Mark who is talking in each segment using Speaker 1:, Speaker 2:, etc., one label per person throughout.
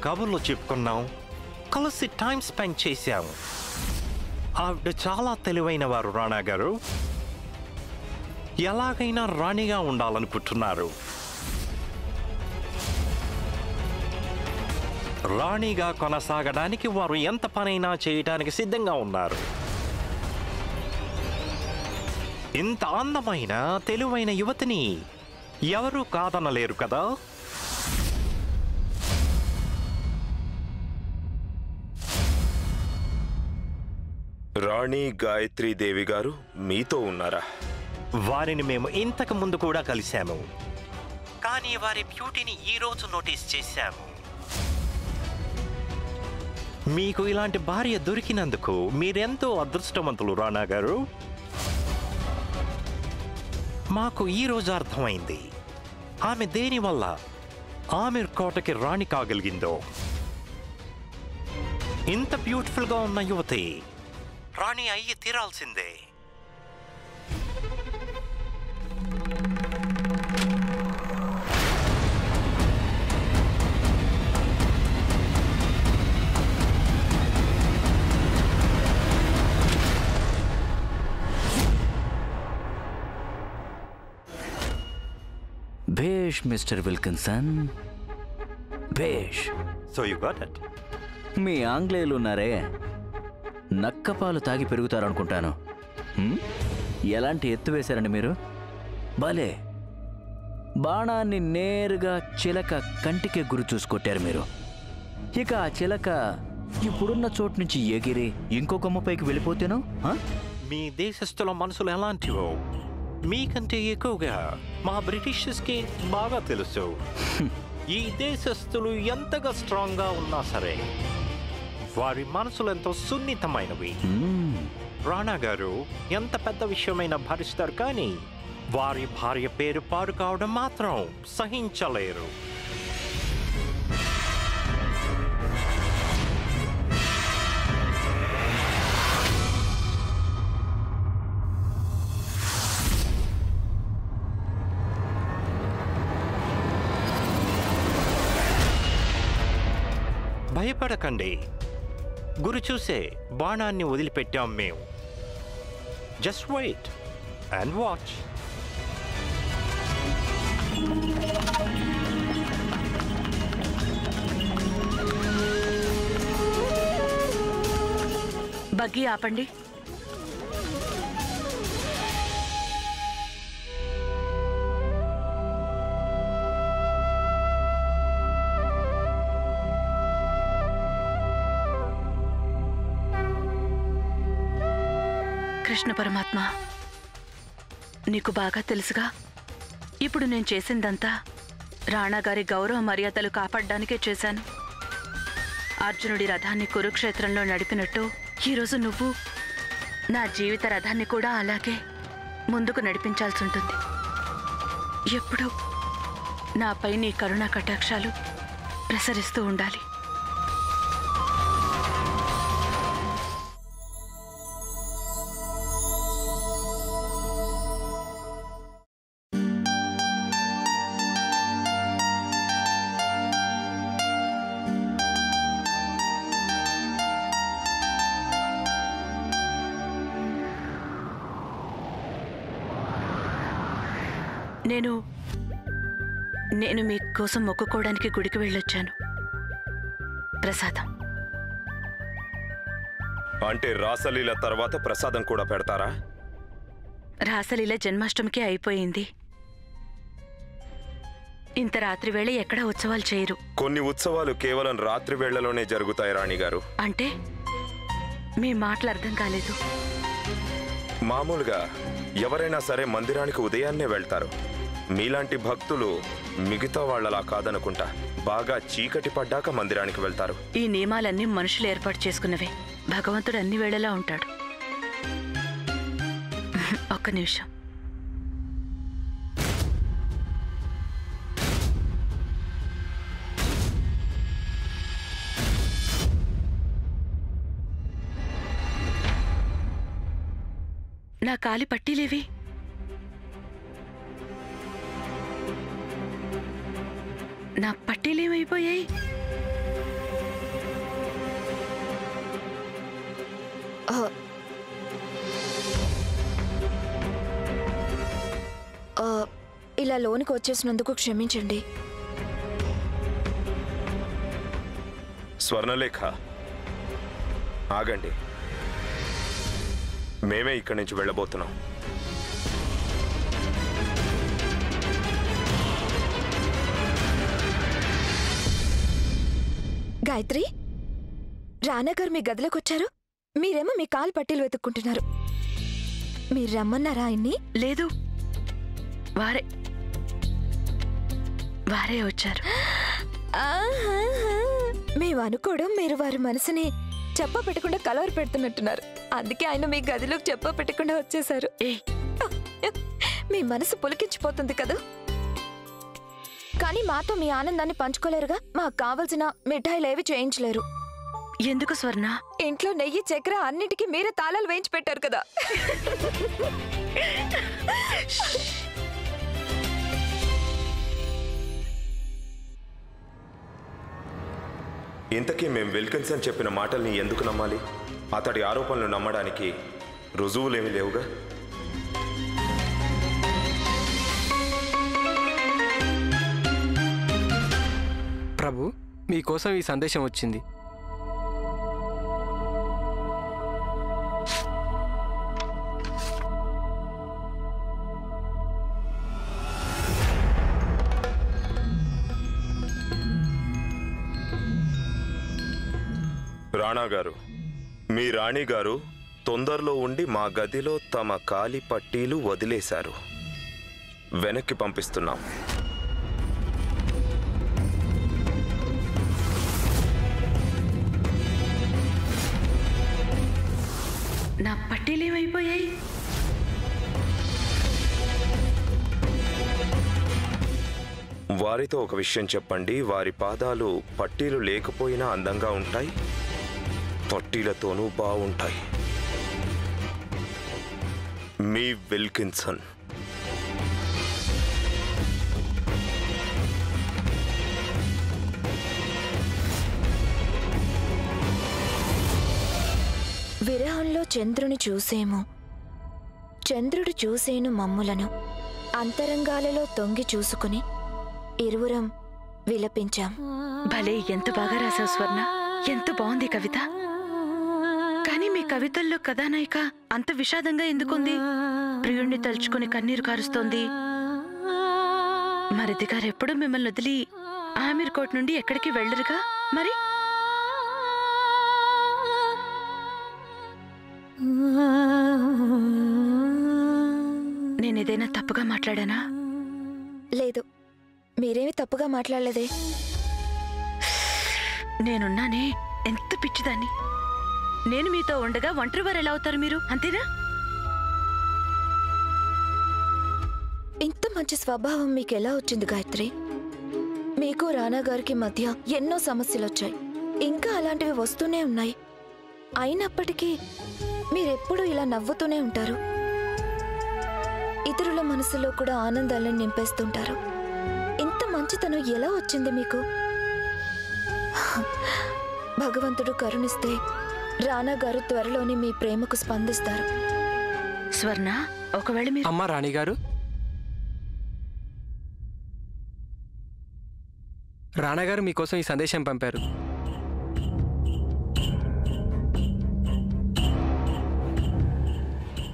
Speaker 1: కబుర్లు చెప్పుకున్నాం, కలిసి టైం స్పెండ్ చేశాము. ఆవిడ చాలా తెలివైన వారు రాణా గారు. ఎలాగైనా రాణిగా ఉండాలనుకుంటున్నారు. రాణిగా కొనసాగడానికి వారు ఎంత పనైనా చేయడానికి సిద్ధంగా ఉన్నారు. ఇంత అందమైన తెలివైన యువతిని ఎవరూ కాదనలేరు కదా.
Speaker 2: రాణి గాయత్రీదేవి గారు మీతో ఉన్నారా?
Speaker 1: వారిని మేము ఇంతకు ముందు కూడా కలిశాము, కానీ వారి బ్యూటీని ఈరోజు నోటీస్ చేశాము. మీకు ఇలాంటి భార్య దొరికినందుకు మీరెంతో అదృష్టవంతులు రాణా గారు. మాకు ఈరోజు అర్థమైంది ఆమె దేనివల్ల ఆమెర్ కోటకి రాణి కాగలిగిందో. ఇంత బ్యూటిఫుల్గా ఉన్న యువతి రాణి అయ్యి తీరాల్సిందే.
Speaker 3: భేష్ మిస్టర్ విల్కిన్సన్, భేష్.
Speaker 1: So you got it.
Speaker 3: మీ ఆంగ్లేయులు ఉన్నారే, నక్కపాలు తాగి పెరుగుతారనుకుంటాను. ఎలాంటి ఎత్తు వేశారండి మీరు? భలే, బాణాన్ని నేరుగా చిలక కంటికే గురి చూసుకొట్టారు మీరు. ఇక ఆ చిలక ఇప్పుడున్న చోటు నుంచి ఎగిరి ఇంకో కొమ్మపైకి వెళ్ళిపోతేనో?
Speaker 1: మీ దేశస్థుల మనసులు ఎలాంటివో మీకంటే ఎక్కువగా మా బ్రిటిషర్స్కి బాగా తెలుసు. ఈ దేశస్థులు ఎంతగా స్ట్రాంగ్గా ఉన్నా సరే వారి మనసులు ఎంతో సున్నితమైనవి. రాణా గారు ఎంత పెద్ద విషయమైనా భరిస్తారు, కానీ వారి భార్య పేరు పాడు కావడం మాత్రం సహించలేరు. భయపడకండి, గురి చూసే బాణాన్ని వదిలిపెట్టాం మేము. Just wait and watch.
Speaker 4: Buggy ఆపండి. కృష్ణ పరమాత్మ, నీకు బాగా తెలుసుగా, ఇప్పుడు నేను చేసిందంతా రాణాగారి గౌరవ మర్యాదలు కాపాడడానికే చేశాను. అర్జునుడి రథాన్ని కురుక్షేత్రంలో నడిపినట్టు ఈరోజు నువ్వు నా జీవిత రథాన్ని కూడా అలాగే ముందుకు నడిపించాల్సి ఉంటుంది. ఎప్పుడూ నాపై నీ కరుణా కటాక్షాలు ప్రసరిస్తూ ఉండాలి. నేను మీకోసం మొక్కుకోవడానికి గుడికి వెళ్ళొచ్చాను. ప్రసాదం
Speaker 2: అంటే రాసలీల తర్వాత ప్రసాదం కూడా పెడతారా?
Speaker 4: రాసలీల జన్మాష్టమికి అయిపోయింది. ఇంత రాత్రి వేళ ఎక్కడ ఉత్సవాలు చేయరు.
Speaker 2: కొన్ని ఉత్సవాలు కేవలం రాత్రి వేళలోనే జరుగుతాయి రాణి గారు.
Speaker 4: అంటే మీ మాటలు అర్థం కాలేదు.
Speaker 2: మామూలుగా ఎవరైనా సరే మందిరానికి ఉదయాన్నే వెళ్తారు. మీలాంటి భక్తులు మిగతా వాళ్ళలా కాదనుకుంటా. బాగా చీకటి పడ్డాక మందిరానికి వెళ్తారు.
Speaker 4: ఈ నియమాలన్నీ మనుషులు ఏర్పాటు చేసుకున్నవే. భగవంతుడు అన్ని వేళలా ఉంటాడు. ఒక్క నిమిషం. నా కాలి పట్టీలేవి? నా పట్టీలేమైపోయాయి?
Speaker 5: ఇలా లోనికి వచ్చేసినందుకు క్షమించండి.
Speaker 2: స్వర్ణలేఖ, ఆగండి. మేమే ఇక్కడి నుంచి వెళ్ళబోతున్నాం.
Speaker 5: గాయత్రి, రానా గారు మీ గదిలోకి వచ్చారు. మీరేమో మీ కాలు పట్టీలు వెతుక్కుంటున్నారు. మీరు రమ్మన్నారా ఆయన్ని?
Speaker 4: లేదు, వారే వచ్చారు.
Speaker 5: మేము అనుకోవడం మీరు వారి మనసుని చెప్ప పెట్టకుండా కలవర పెడుతున్నట్టున్నారు. అందుకే ఆయన మీ గదిలోకి చెప్ప పెట్టకుండా వచ్చేశారు. మీ మనసు పులికించిపోతుంది కదా. కానీ మాతో మీ ఆనందాన్ని పంచుకోలేరుగా. మాకు కావలసిన మిఠాయిలు ఏవి చేయించలేరు.
Speaker 4: ఎందుకు స్వర్ణ?
Speaker 5: ఇంట్లో నెయ్యి, చక్కెర అన్నిటికీ మీరే తాళాలు వేయించి పెట్టారు కదా.
Speaker 2: ఇంతకీ మేం విల్కిన్సన్ చెప్పిన మాటల్ని ఎందుకు నమ్మాలి? అతడి ఆరోపణలు నమ్మడానికి రుజువులేమీ లేవుగా.
Speaker 6: ప్రభు, మీకోసం ఈ సందేశం వచ్చింది.
Speaker 2: రాణా గారు, మీ రాణి గారు తొందరలో ఉండి మా గదిలో తమ కాలి పట్టీలు వదిలేశారు. వెనక్కి పంపిస్తున్నాం.
Speaker 4: నా పట్టీలేమైపోయాయి?
Speaker 2: వారితో ఒక విషయం చెప్పండి. వారి పాదాలు పట్టీలు లేకపోయినా అందంగా ఉంటాయి, పట్టీలతోనూ బాగుంటాయి. మీ విల్కిన్సన్.
Speaker 5: విరహంలో చంద్రుని చూసేము, చంద్రుడు చూసేను మమ్ములను. అంతరంగాలలో తొంగి చూసుకుని ఇరువురం విలపించాం.
Speaker 4: భలే, ఎంత బాగా రాసావు స్వర్ణ. ఎంత బాగుంది కవిత. కానీ మీ కవితల్లో కథానాయిక అంత విషాదంగా ఎందుకుంది? ప్రియుణ్ణి తలుచుకుని కన్నీరు కారుస్తోంది. మరిది గారు ఎప్పుడు మిమ్మల్ని వదిలి ఆమీర్ కోట్ నుండి ఎక్కడికి వెళ్ళరుగా. మరి నేనేదైనా తప్పుగా మాట్లాడానా?
Speaker 5: లేదు, మీరేమి తప్పుగా మాట్లాడలేదే.
Speaker 4: నేనున్నానే, ఎంత పిచ్చిదాన్ని. నేను మీతో ఉండగా ఒంటరి వారు ఎలా అవుతారు మీరు? అంతేనా?
Speaker 5: ఇంత మంచి స్వభావం మీకు ఎలా వచ్చింది గాయత్రి? మీకు రానా గారికి మధ్య ఎన్నో సమస్యలొచ్చాయి, ఇంకా అలాంటివి వస్తూనే ఉన్నాయి. అయినప్పటికీ మీరెప్పుడూ ఇలా నవ్వుతూనే ఉంటారు. ఇతరుల మనసులో కూడా ఆనందాలను నింపేస్తుంటారు. ఇంత మంచితనం ఎలా వచ్చింది మీకు? భగవంతుడు కరుణిస్తే రానా గారు త్వరలోనే మీ ప్రేమకు స్పందిస్తారు.
Speaker 4: స్వర్ణ, ఒకవేళ మీరు...
Speaker 6: అమ్మా రాణిగారు, రానాగారు మీకోసం ఈ సందేశం పంపారు.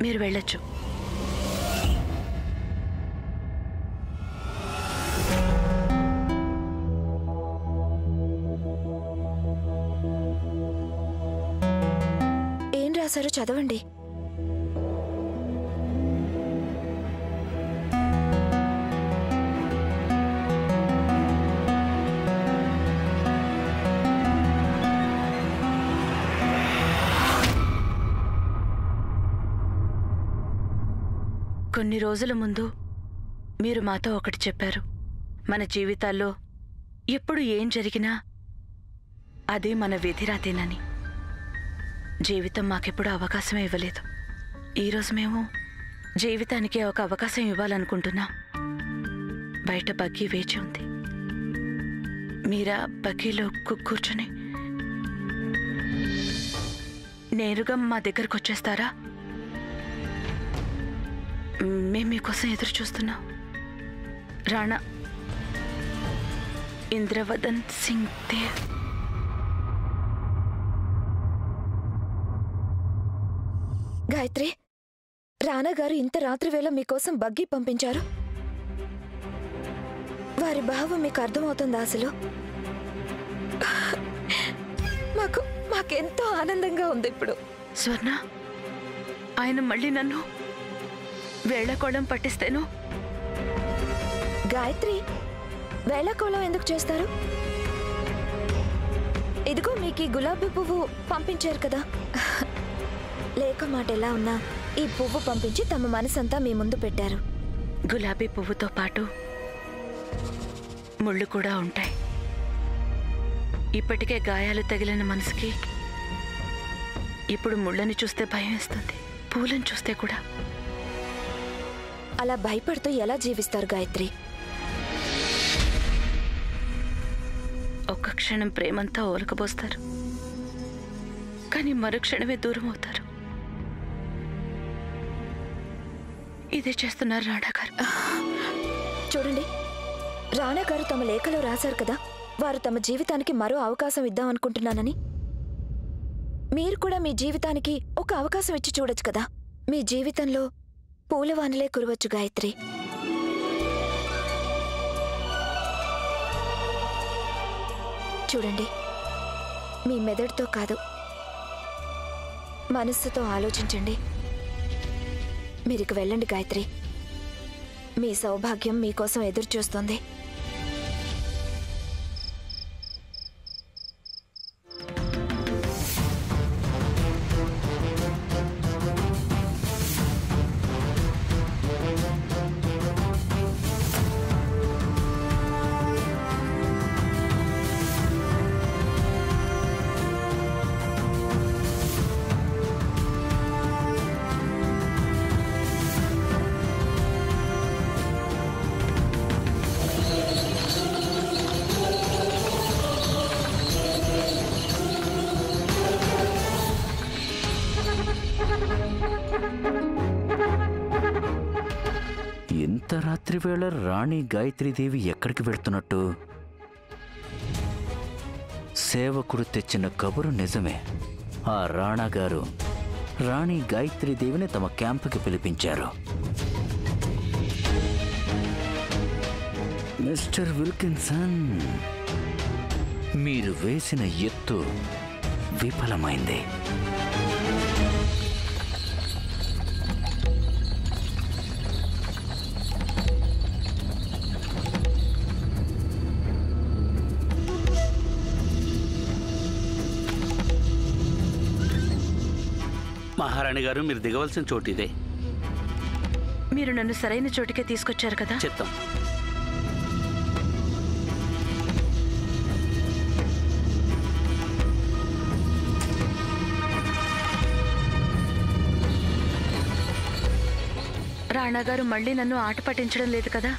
Speaker 4: మీరు వెళ్ళొచ్చు.
Speaker 5: ఏం రాశారో చదవండి.
Speaker 4: కొన్ని రోజుల ముందు మీరు మాతో ఒకటి చెప్పారు. మన జీవితాల్లో ఎప్పుడు ఏం జరిగినా అదే మన విధిరాతేనని. జీవితం మాకెప్పుడు అవకాశం ఇవ్వలేదు. ఈరోజు మేము జీవితానికి ఒక అవకాశం ఇవ్వాలనుకుంటున్నాం. బయట బగ్గీ వేచి ఉంది. మీరా బగ్గీలో కూర్చొని నేరుగా మా దగ్గరకు వచ్చేస్తారా? మేము మీకోసం ఎదురు చూస్తున్నాం. రాణా ఇంద్రవదన్ సింగ్ దేవ్.
Speaker 5: గాయత్రి, రానా గారు ఇంత రాత్రి వేళ మీకోసం బగ్గీ పంపించారు. వారి భావం మీకు అర్థమవుతుందా? అసలు మాకెంతో ఆనందంగా ఉంది ఇప్పుడు.
Speaker 4: స్వర్ణ, ఆయన మళ్ళీ నన్ను వేళకోళం పట్టిస్తేను.
Speaker 5: గాయత్రి, వేళకోళం ఎందుకు చేస్తారు? ఇదిగో మీకు ఈ గులాబీ పువ్వు పంపించారు కదా. లేక మాట ఎలా ఉన్నా ఈ పువ్వు పంపించి తమ మనసంతా మీ ముందు పెట్టారు.
Speaker 4: గులాబీ పువ్వుతో పాటు ముళ్ళు కూడా ఉంటాయి. ఇప్పటికే గాయాలు తగిలిన మనసుకి ఇప్పుడు ముళ్ళని చూస్తే భయం వేస్తుంది, పూలను చూస్తే కూడా.
Speaker 5: అలా భయపడుతూ ఎలా జీవిస్తారు గాయత్రి?
Speaker 4: ఒక్క క్షణం ప్రేమంతా ఓలకబోస్తారు, కానీ మరుక్షణమే దూరం అవుతారు. ఇదే చేస్తున్నారు రాణా గారు.
Speaker 5: చూడండి, రాణా గారు తమ లేఖలో రాశారు కదా, వారు తమ జీవితానికి మరో అవకాశం ఇద్దామనుకుంటున్నానని. మీరు కూడా మీ జీవితానికి ఒక అవకాశం ఇచ్చి చూడొచ్చు కదా. మీ జీవితంలో పూలవానలే కురవచ్చు గాయత్రి. చూడండి, మీ మెదడుతో కాదు, మనస్సుతో ఆలోచించండి. మీరిక వెళ్ళండి గాయత్రి. మీ సౌభాగ్యం మీకోసం ఎదురు చూస్తుంది.
Speaker 3: ఇంత రాత్రి వేళ రాణి గాయత్రీదేవి ఎక్కడికి వెళ్తున్నట్టు? సేవకుడు తెచ్చిన కబురు నిజమే. ఆ రాణా గారు రాణి గాయత్రీదేవిని తమ క్యాంపుకి పిలిపించారు. మిస్టర్ విల్కిన్సన్, మీరు వేసిన ఎత్తు విఫలమైంది.
Speaker 7: మహారాణి గారు, మీరు దిగవలసిన చోటు ఇదే.
Speaker 4: మీరు నన్ను సరైన చోటుకే తీసుకొచ్చారు కదా.
Speaker 7: చిత్తం.
Speaker 4: రాణా గారు మళ్ళీ నన్ను ఆట పట్టించడం లేదు కదా.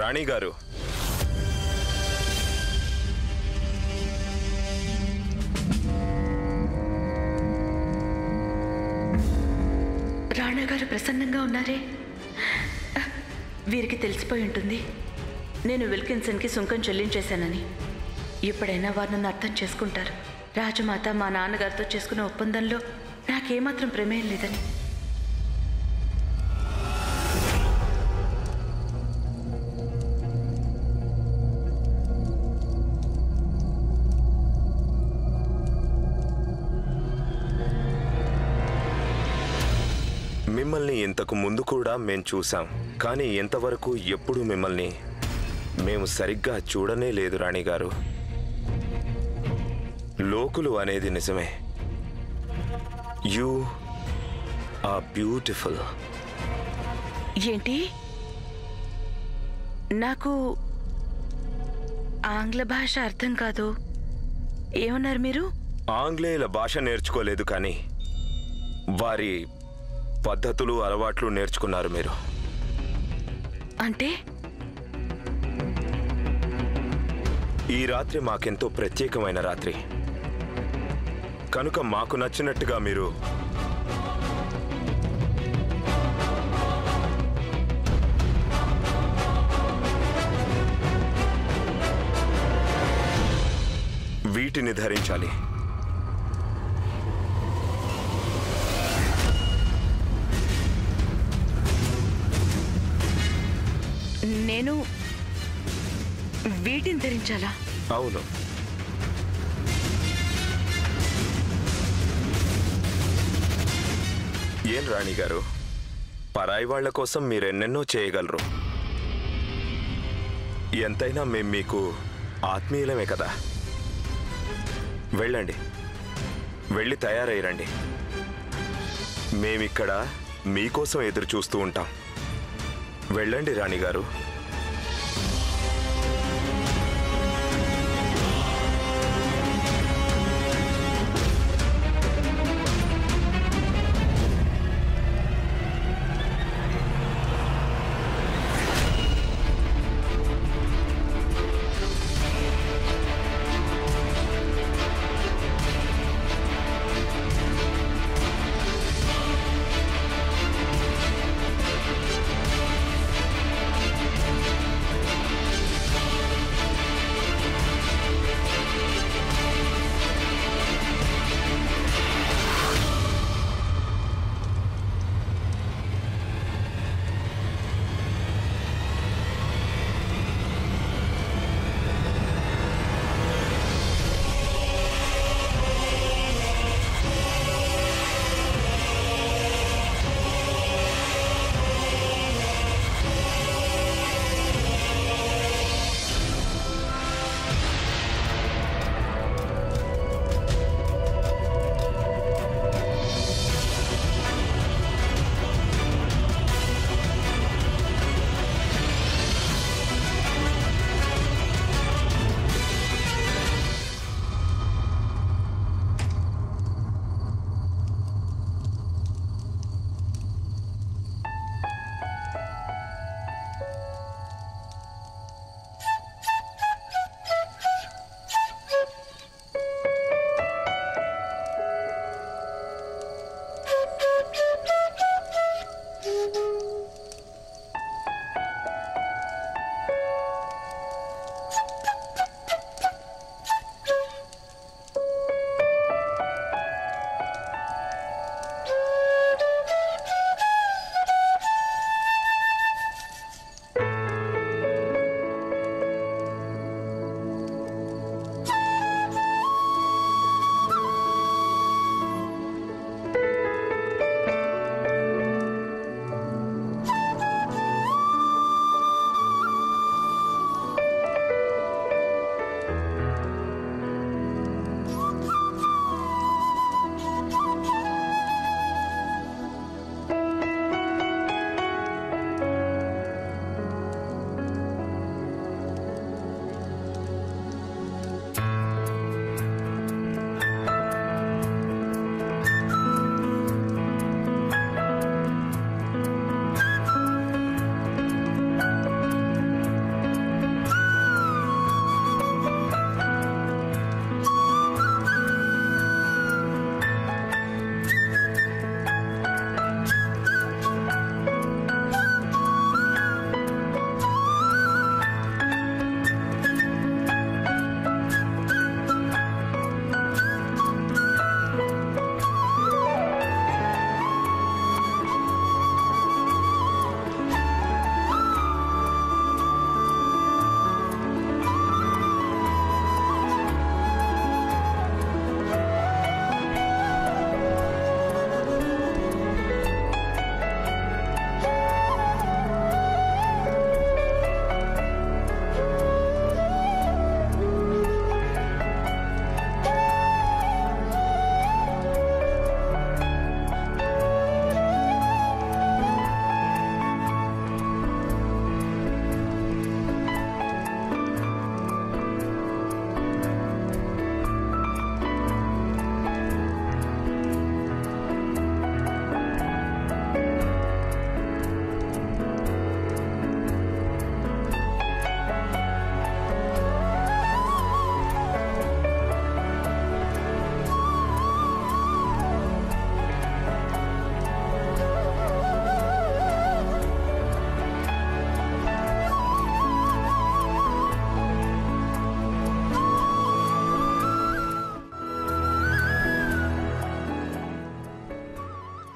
Speaker 2: రాణి గారు,
Speaker 4: రాణా గారు ప్రసన్నంగా ఉన్నారే. వీరికి తెలిసిపోయి ఉంటుంది నేను విల్కిన్సన్కి సుంకం చెల్లించేశానని. ఎప్పుడైనా వారు నన్ను అర్థం చేసుకుంటారు. రాజమాత మా నాన్నగారితో చేసుకున్న ఒప్పందంలో నాకేమాత్రం ప్రమేయం లేదని.
Speaker 2: మిమ్మల్ని ఇంతకు ముందు కూడా మేం చూసాం, కానీ ఎంతవరకు ఎప్పుడు మిమ్మల్ని మేము సరిగ్గా చూడనే లేదు రాణిగారు. లోకులు అనేది నిజమే. You are beautiful.
Speaker 4: ఏంటి? నాకు ఆంగ్ల భాష అర్థం కాదు. ఏమన్నారు మీరు?
Speaker 2: ఆంగ్లేయుల భాష నేర్చుకోలేదు, కానీ వారి పద్ధతులు అలవాట్లు నేర్చుకున్నారు మీరు.
Speaker 4: అంటే
Speaker 2: ఈ రాత్రి మాకెంతో ప్రత్యేకమైన రాత్రి కనుక మాకు నచ్చినట్టుగా మీరు వీటిని ధరించాలి.
Speaker 4: నేను వీటిని ధరించాలా?
Speaker 2: అవును. ఏం రాణి గారు, పరాయి వాళ్ల కోసం మీరెన్నెన్నో చేయగలరు. ఎంతైనా మేం మీకు ఆత్మీయులమే కదా. వెళ్ళండి, వెళ్ళి తయారయ్యండి. మేమిక్కడ మీకోసం ఎదురు చూస్తూ ఉంటాం. వెళ్ళండి రాణిగారు.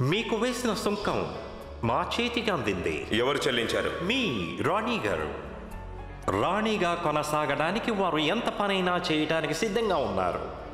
Speaker 1: మీకు వేసిన సుంకం మా చేతికి అందింది.
Speaker 2: ఎవరు చెల్లించారు?
Speaker 1: మీ రాణి గారు. రాణిగా కొనసాగడానికి వారు ఎంత పనైనా చేయడానికి సిద్ధంగా ఉన్నారు.